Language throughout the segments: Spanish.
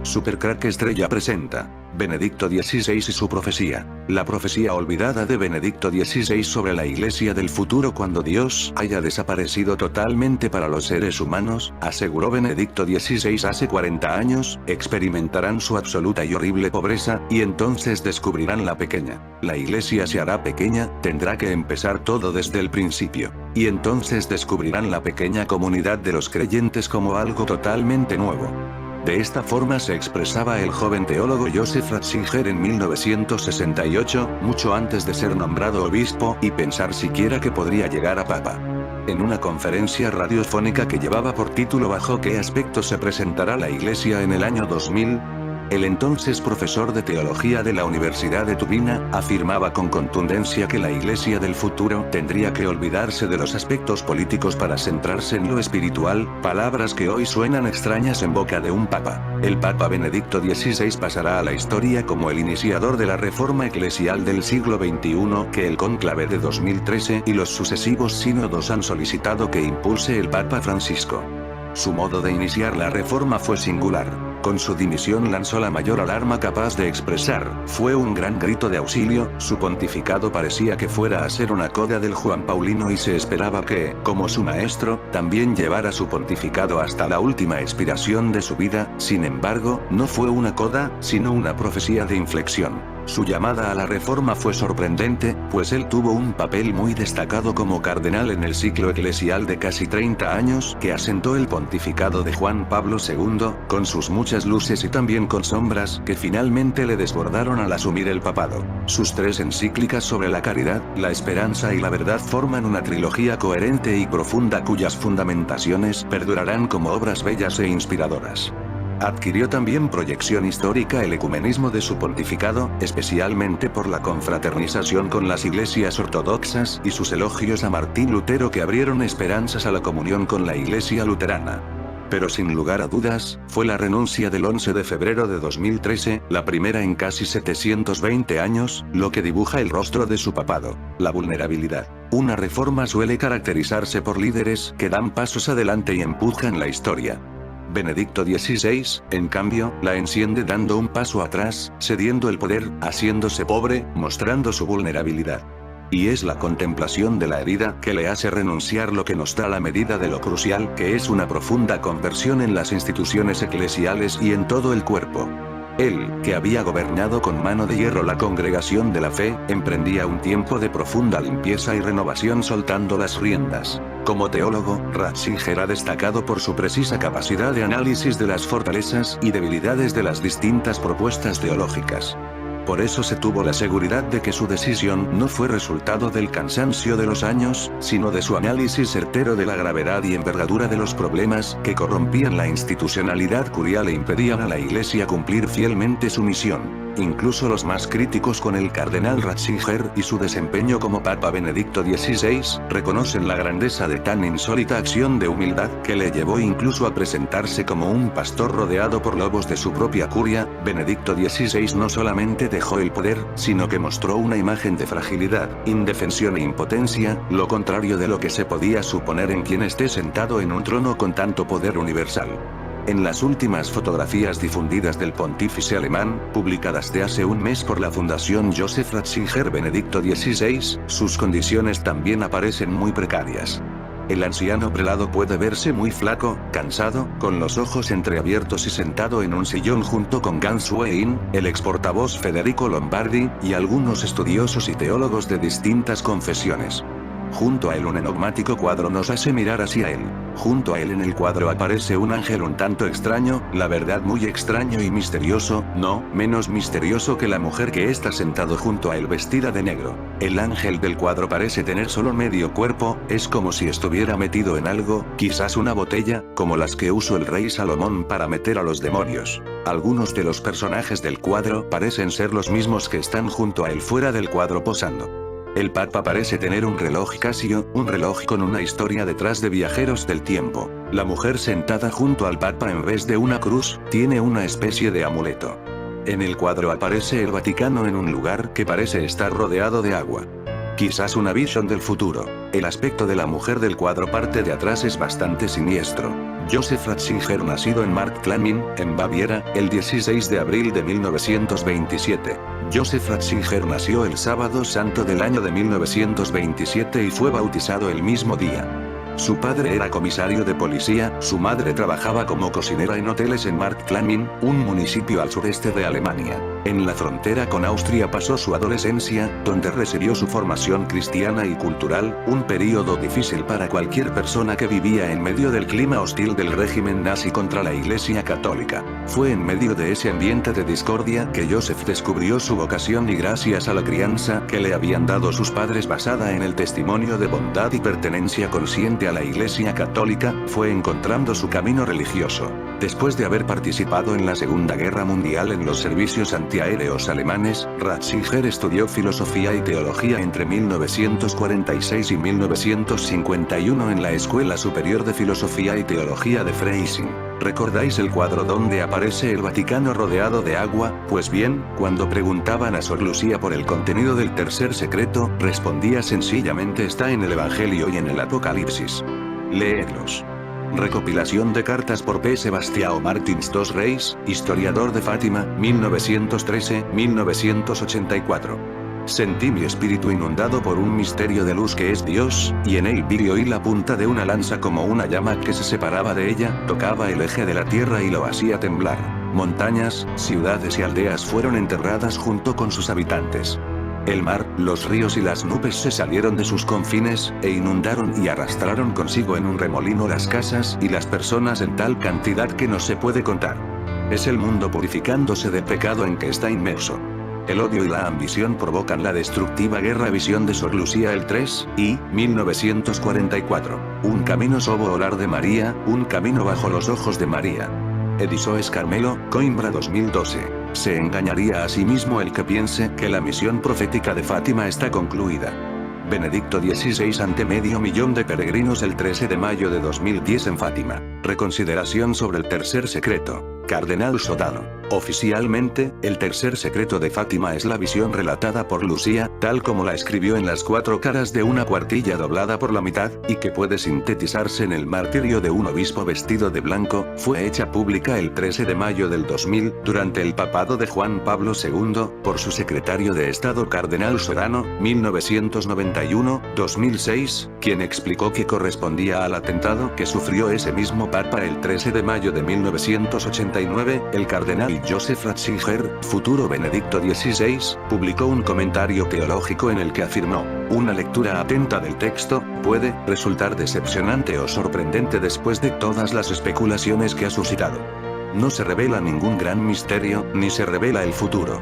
Supercrack Estrella presenta Benedicto XVI y su profecía. La profecía olvidada de Benedicto XVI sobre la Iglesia del futuro cuando Dios haya desaparecido totalmente para los seres humanos, aseguró Benedicto XVI hace 40 años, experimentarán su absoluta y horrible pobreza, y entonces descubrirán la pequeña. La Iglesia se hará pequeña, tendrá que empezar todo desde el principio. Y entonces descubrirán la pequeña comunidad de los creyentes como algo totalmente nuevo. De esta forma se expresaba el joven teólogo Joseph Ratzinger en 1968, mucho antes de ser nombrado obispo y pensar siquiera que podría llegar a papa. En una conferencia radiofónica que llevaba por título ¿Bajo qué aspecto se presentará la Iglesia en el año 2000? El entonces profesor de teología de la Universidad de Tubinga afirmaba con contundencia que la Iglesia del futuro tendría que olvidarse de los aspectos políticos para centrarse en lo espiritual, palabras que hoy suenan extrañas en boca de un papa. El Papa Benedicto XVI pasará a la historia como el iniciador de la reforma eclesial del siglo XXI que el cónclave de 2013 y los sucesivos sínodos han solicitado que impulse el Papa Francisco. Su modo de iniciar la reforma fue singular. Con su dimisión lanzó la mayor alarma capaz de expresar, fue un gran grito de auxilio, su pontificado parecía que fuera a ser una coda del Juan Paulino y se esperaba que, como su maestro, también llevara su pontificado hasta la última expiración de su vida, sin embargo, no fue una coda, sino una profecía de inflexión. Su llamada a la reforma fue sorprendente, pues él tuvo un papel muy destacado como cardenal en el ciclo eclesial de casi 30 años que asentó el pontificado de Juan Pablo II, con sus muchas luces y también con sombras que finalmente le desbordaron al asumir el papado. Sus 3 encíclicas sobre la caridad, la esperanza y la verdad forman una trilogía coherente y profunda cuyas fundamentaciones perdurarán como obras bellas e inspiradoras. Adquirió también proyección histórica el ecumenismo de su pontificado, especialmente por la confraternización con las iglesias ortodoxas y sus elogios a Martín Lutero que abrieron esperanzas a la comunión con la iglesia luterana. Pero sin lugar a dudas, fue la renuncia del 11 de febrero de 2013, la primera en casi 720 años, lo que dibuja el rostro de su papado, la vulnerabilidad. Una reforma suele caracterizarse por líderes que dan pasos adelante y empujan la historia. Benedicto XVI, en cambio, la enciende dando un paso atrás, cediendo el poder, haciéndose pobre, mostrando su vulnerabilidad. Y es la contemplación de la herida que le hace renunciar lo que nos da la medida de lo crucial que es una profunda conversión en las instituciones eclesiales y en todo el cuerpo. Él, que había gobernado con mano de hierro la congregación de la fe, emprendía un tiempo de profunda limpieza y renovación soltando las riendas. Como teólogo, Ratzinger ha destacado por su precisa capacidad de análisis de las fortalezas y debilidades de las distintas propuestas teológicas. Por eso se tuvo la seguridad de que su decisión no fue resultado del cansancio de los años, sino de su análisis certero de la gravedad y envergadura de los problemas que corrompían la institucionalidad curial e impedían a la Iglesia cumplir fielmente su misión. Incluso los más críticos con el cardenal Ratzinger y su desempeño como Papa Benedicto XVI, reconocen la grandeza de tan insólita acción de humildad que le llevó incluso a presentarse como un pastor rodeado por lobos de su propia curia. Benedicto XVI no solamente dejó el poder, sino que mostró una imagen de fragilidad, indefensión e impotencia, lo contrario de lo que se podía suponer en quien esté sentado en un trono con tanto poder universal. En las últimas fotografías difundidas del pontífice alemán, publicadas de hace un mes por la Fundación Joseph Ratzinger Benedicto XVI, sus condiciones también aparecen muy precarias. El anciano prelado puede verse muy flaco, cansado, con los ojos entreabiertos y sentado en un sillón junto con Gans Wein, el ex portavoz Federico Lombardi, y algunos estudiosos y teólogos de distintas confesiones. Junto a él un enigmático cuadro nos hace mirar hacia él. Junto a él en el cuadro aparece un ángel un tanto extraño, la verdad muy extraño y misterioso, no menos misterioso que la mujer que está sentado junto a él vestida de negro. El ángel del cuadro parece tener solo medio cuerpo, es como si estuviera metido en algo, quizás una botella, como las que usó el rey Salomón para meter a los demonios. Algunos de los personajes del cuadro parecen ser los mismos que están junto a él fuera del cuadro posando. El Papa parece tener un reloj Casio, un reloj con una historia detrás de viajeros del tiempo. La mujer sentada junto al Papa en vez de una cruz, tiene una especie de amuleto. En el cuadro aparece el Vaticano en un lugar que parece estar rodeado de agua. Quizás una visión del futuro. El aspecto de la mujer del cuadro parte de atrás es bastante siniestro. Joseph Ratzinger, nacido en Marktlamin, en Baviera, el 16 de abril de 1927. Joseph Ratzinger nació el sábado santo del año de 1927 y fue bautizado el mismo día. Su padre era comisario de policía, su madre trabajaba como cocinera en hoteles en Marktlamin, un municipio al sureste de Alemania. En la frontera con Austria pasó su adolescencia, donde recibió su formación cristiana y cultural, un período difícil para cualquier persona que vivía en medio del clima hostil del régimen nazi contra la Iglesia Católica. Fue en medio de ese ambiente de discordia que Joseph descubrió su vocación y gracias a la crianza que le habían dado sus padres basada en el testimonio de bondad y pertenencia consciente a la Iglesia Católica, fue encontrando su camino religioso. Después de haber participado en la Segunda Guerra Mundial en los servicios antiaéreos alemanes, Ratzinger estudió filosofía y teología entre 1946 y 1951 en la Escuela Superior de Filosofía y Teología de Freising. ¿Recordáis el cuadro donde aparece el Vaticano rodeado de agua? Pues bien, cuando preguntaban a Sor Lucía por el contenido del tercer secreto, respondía sencillamente: está en el Evangelio y en el Apocalipsis. Leedlos. Recopilación de cartas por P. Sebastião Martins dos Reis, historiador de Fátima, 1913-1984. Sentí mi espíritu inundado por un misterio de luz que es Dios, y en él vi y oí la punta de una lanza como una llama que se separaba de ella, tocaba el eje de la tierra y lo hacía temblar. Montañas, ciudades y aldeas fueron enterradas junto con sus habitantes. El mar, los ríos y las nubes se salieron de sus confines, e inundaron y arrastraron consigo en un remolino las casas y las personas en tal cantidad que no se puede contar. Es el mundo purificándose del pecado en que está inmerso. El odio y la ambición provocan la destructiva guerra. Visión de Sor Lucía el 3, y, 1944. Un camino sobo olar de María, un camino bajo los ojos de María. Edisoes Carmelo, Coimbra 2012. Se engañaría a sí mismo el que piense que la misión profética de Fátima está concluida. Benedicto XVI ante medio millón de peregrinos el 13 de mayo de 2010 en Fátima. Reconsideración sobre el tercer secreto. Cardenal Sodano. Oficialmente, el tercer secreto de Fátima es la visión relatada por Lucía, tal como la escribió en las 4 caras de una cuartilla doblada por la mitad, y que puede sintetizarse en el martirio de un obispo vestido de blanco. Fue hecha pública el 13 de mayo del 2000, durante el papado de Juan Pablo II, por su secretario de Estado Cardenal Sodano, 1991-2006, quien explicó que correspondía al atentado que sufrió ese mismo papa el 13 de mayo de 1989. El cardenal Joseph Ratzinger, futuro Benedicto XVI, publicó un comentario teológico en el que afirmó: una lectura atenta del texto puede resultar decepcionante o sorprendente después de todas las especulaciones que ha suscitado. No se revela ningún gran misterio, ni se revela el futuro.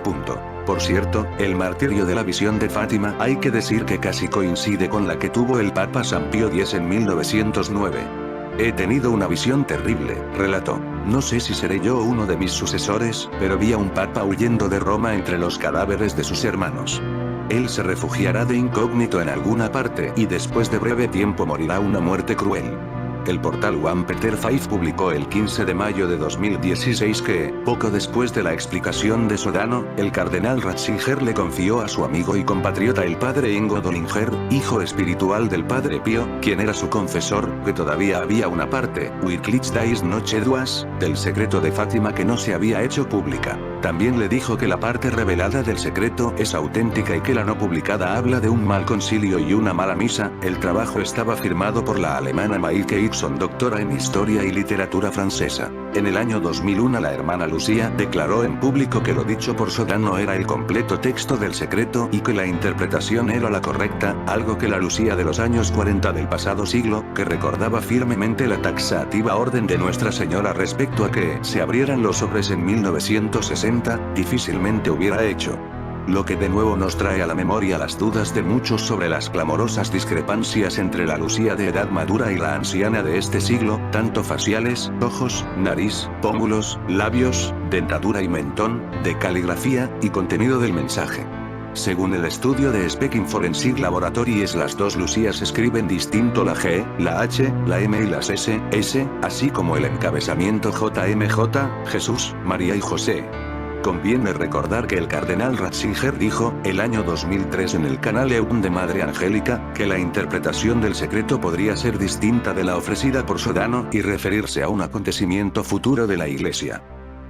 Punto. Por cierto, el martirio de la visión de Fátima hay que decir que casi coincide con la que tuvo el Papa San Pío X en 1909. He tenido una visión terrible, relató. No sé si seré yo uno de mis sucesores, pero vi a un papa huyendo de Roma entre los cadáveres de sus hermanos. Él se refugiará de incógnito en alguna parte y después de breve tiempo morirá una muerte cruel. El portal One Peter Five publicó el 15 de mayo de 2016 que, poco después de la explicación de Sodano, el cardenal Ratzinger le confió a su amigo y compatriota el padre Ingo Dollinger, hijo espiritual del padre Pío, quien era su confesor, que todavía había una parte, Wirklich das Noche Duas, del secreto de Fátima que no se había hecho pública. También le dijo que la parte revelada del secreto es auténtica y que la no publicada habla de un mal concilio y una mala misa. El trabajo estaba firmado por la alemana Maike Ibson, doctora en Historia y Literatura francesa. En el año 2001 la hermana Lucía declaró en público que lo dicho por Sodano era el completo texto del secreto y que la interpretación era la correcta, algo que la Lucía de los años 40 del pasado siglo, que recordaba firmemente la taxativa orden de Nuestra Señora respecto a que se abrieran los sobres en 1960, difícilmente hubiera hecho. Lo que de nuevo nos trae a la memoria las dudas de muchos sobre las clamorosas discrepancias entre la Lucía de edad madura y la anciana de este siglo, tanto faciales, ojos, nariz, pómulos, labios, dentadura y mentón, de caligrafía, y contenido del mensaje. Según el estudio de Speaking Forensic Laboratories, las dos Lucías escriben distinto la G, la H, la M y las S, así como el encabezamiento JMJ, Jesús, María y José. Conviene recordar que el cardenal Ratzinger dijo, el año 2003 en el canal EUN de Madre Angélica, que la interpretación del secreto podría ser distinta de la ofrecida por Sodano y referirse a un acontecimiento futuro de la Iglesia.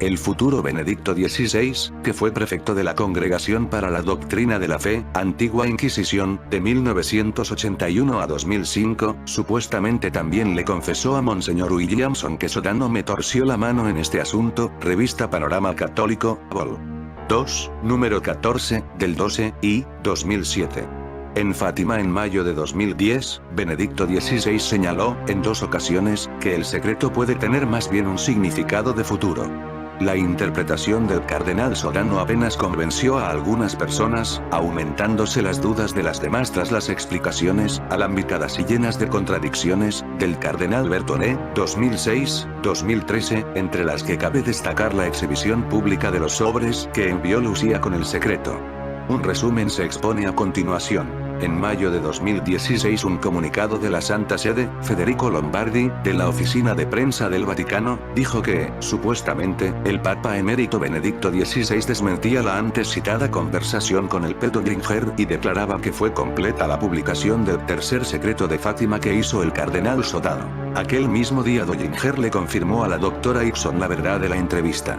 El futuro Benedicto XVI, que fue prefecto de la Congregación para la Doctrina de la Fe, Antigua Inquisición, de 1981 a 2005, supuestamente también le confesó a Monseñor Williamson que Sodano me torció la mano en este asunto, revista Panorama Católico, Vol. 2, número 14, del 12, y, 2007. En Fátima en mayo de 2010, Benedicto XVI señaló, en 2 ocasiones, que el secreto puede tener más bien un significado de futuro. La interpretación del cardenal Sodano apenas convenció a algunas personas, aumentándose las dudas de las demás tras las explicaciones, alambicadas y llenas de contradicciones, del cardenal Bertonet, 2006-2013, entre las que cabe destacar la exhibición pública de los sobres que envió Lucía con el secreto. Un resumen se expone a continuación. En mayo de 2016 un comunicado de la Santa Sede, Federico Lombardi, de la Oficina de Prensa del Vaticano, dijo que, supuestamente, el Papa emérito Benedicto XVI desmentía la antes citada conversación con el Pedollinger y declaraba que fue completa la publicación del tercer secreto de Fátima que hizo el cardenal Sodano. Aquel mismo día Dollinger le confirmó a la doctora Ixon la verdad de la entrevista.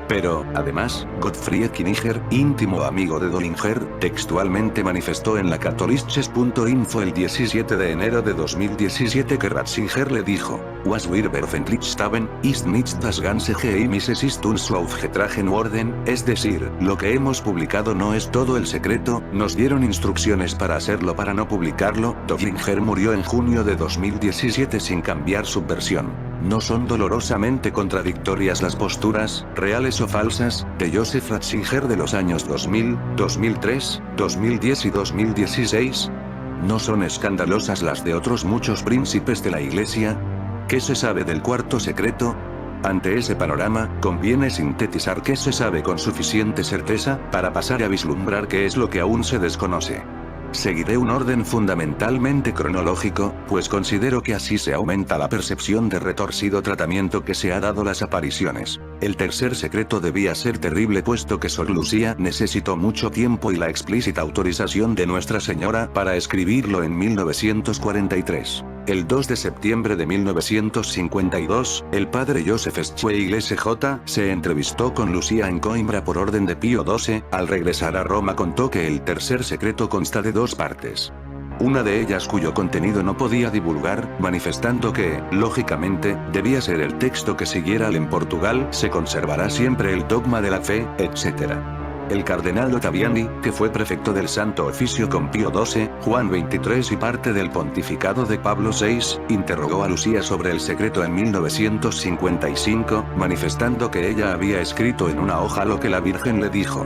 Pero, además, Gottfried Kiniger, íntimo amigo de Dollinger, textualmente manifestó en la Katholisches.info el 17 de enero de 2017 que Ratzinger le dijo, "Was wir veröffentlicht haben, ist nicht das ganze Geheimnis, es ist uns aufgetragen worden", es decir, lo que hemos publicado no es todo el secreto, nos dieron instrucciones para hacerlo para no publicarlo. Dollinger murió en junio de 2017 sin cambiar su versión. ¿No son dolorosamente contradictorias las posturas, reales o falsas, de Joseph Ratzinger de los años 2000, 2003, 2010 y 2016? ¿No son escandalosas las de otros muchos príncipes de la Iglesia? ¿Qué se sabe del cuarto secreto? Ante ese panorama, conviene sintetizar qué se sabe con suficiente certeza, para pasar a vislumbrar qué es lo que aún se desconoce. Seguiré un orden fundamentalmente cronológico, pues considero que así se aumenta la percepción de retorcido tratamiento que se ha dado las apariciones. El tercer secreto debía ser terrible puesto que Sor Lucía necesitó mucho tiempo y la explícita autorización de Nuestra Señora para escribirlo en 1943. El 2 de septiembre de 1952, el padre Joseph Schweigel SJ se entrevistó con Lucía en Coimbra por orden de Pío XII. Al regresar a Roma contó que el tercer secreto consta de 2 partes. Una de ellas cuyo contenido no podía divulgar, manifestando que, lógicamente, debía ser el texto que siguiera al en Portugal, se conservará siempre el dogma de la fe, etc. El cardenal Ottaviani, que fue prefecto del Santo Oficio con Pío XII, Juan XXIII y parte del pontificado de Pablo VI, interrogó a Lucía sobre el secreto en 1955, manifestando que ella había escrito en una hoja lo que la Virgen le dijo.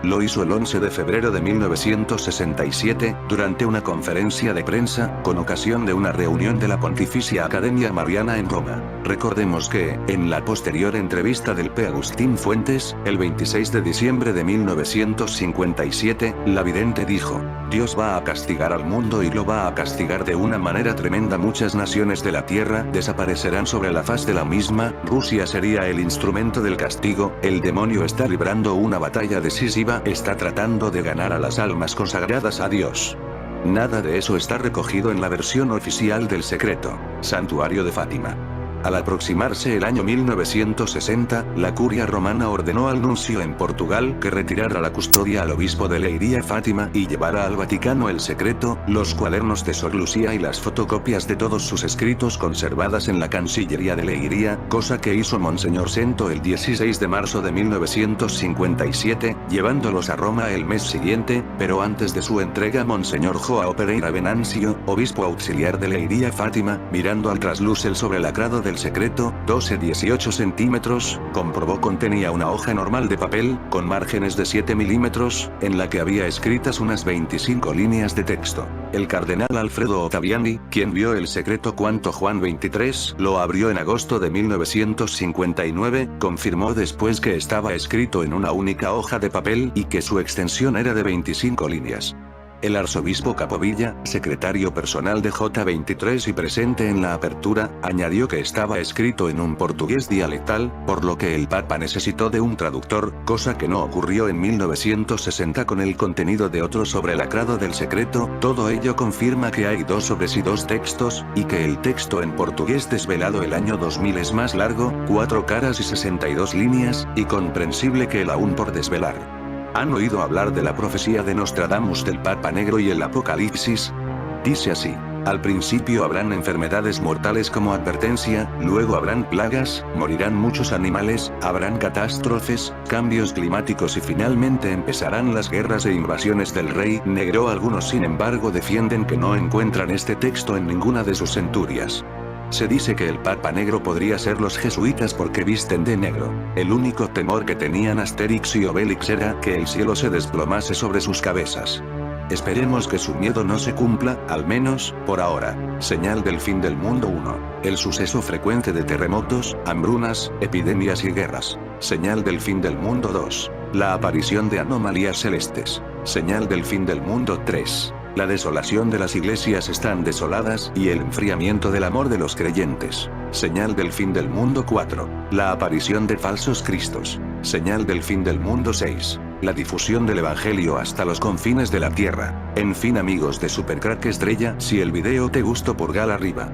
Lo hizo el 11 de febrero de 1967, durante una conferencia de prensa, con ocasión de una reunión de la Pontificia Academia Mariana en Roma. Recordemos que, en la posterior entrevista del P. Agustín Fuentes, el 26 de diciembre de 1957, la vidente dijo, Dios va a castigar al mundo y lo va a castigar de una manera tremenda. Muchas naciones de la tierra desaparecerán sobre la faz de la misma, Rusia sería el instrumento del castigo, el demonio está librando una batalla decisiva, está tratando de ganar a las almas consagradas a Dios. Nada de eso está recogido en la versión oficial del secreto, Santuario de Fátima. Al aproximarse el año 1960, la curia romana ordenó al nuncio en Portugal que retirara la custodia al obispo de Leiria Fátima y llevara al Vaticano el secreto, los cuadernos de Sor Lucía y las fotocopias de todos sus escritos conservadas en la Cancillería de Leiria, cosa que hizo Monseñor Sento el 16 de marzo de 1957, llevándolos a Roma el mes siguiente, pero antes de su entrega Monseñor Joao Pereira Venancio, obispo auxiliar de Leiria Fátima, mirando al trasluz el sobrelacrado del secreto, 12-18 centímetros, comprobó contenía una hoja normal de papel, con márgenes de 7 milímetros, en la que había escritas unas 25 líneas de texto. El cardenal Alfredo Ottaviani, quien vio el secreto cuanto Juan XXIII lo abrió en agosto de 1959, confirmó después que estaba escrito en una única hoja de papel y que su extensión era de 25 líneas. El arzobispo Capovilla, secretario personal de J23 y presente en la apertura, añadió que estaba escrito en un portugués dialectal, por lo que el Papa necesitó de un traductor, cosa que no ocurrió en 1960 con el contenido de otro sobre el lacrado del secreto. Todo ello confirma que hay dos sobres y dos textos, y que el texto en portugués desvelado el año 2000 es más largo, 4 caras y 62 líneas, y comprensible que el aún por desvelar. ¿Han oído hablar de la profecía de Nostradamus del Papa Negro y el Apocalipsis? Dice así: al principio habrán enfermedades mortales como advertencia, luego habrán plagas, morirán muchos animales, habrán catástrofes, cambios climáticos y finalmente empezarán las guerras e invasiones del Rey Negro. Algunos sin embargo defienden que no encuentran este texto en ninguna de sus centurias. Se dice que el Papa Negro podría ser los jesuitas porque visten de negro. El único temor que tenían Asterix y Obelix era que el cielo se desplomase sobre sus cabezas. Esperemos que su miedo no se cumpla, al menos, por ahora. Señal del fin del mundo 1. El suceso frecuente de terremotos, hambrunas, epidemias y guerras. Señal del fin del mundo 2. La aparición de anomalías celestes. Señal del fin del mundo 3. La desolación de las iglesias están desoladas y el enfriamiento del amor de los creyentes. Señal del fin del mundo 4. La aparición de falsos cristos. Señal del fin del mundo 6. La difusión del evangelio hasta los confines de la tierra. En fin amigos de Supercrack Estrella, si el video te gustó pulgar arriba.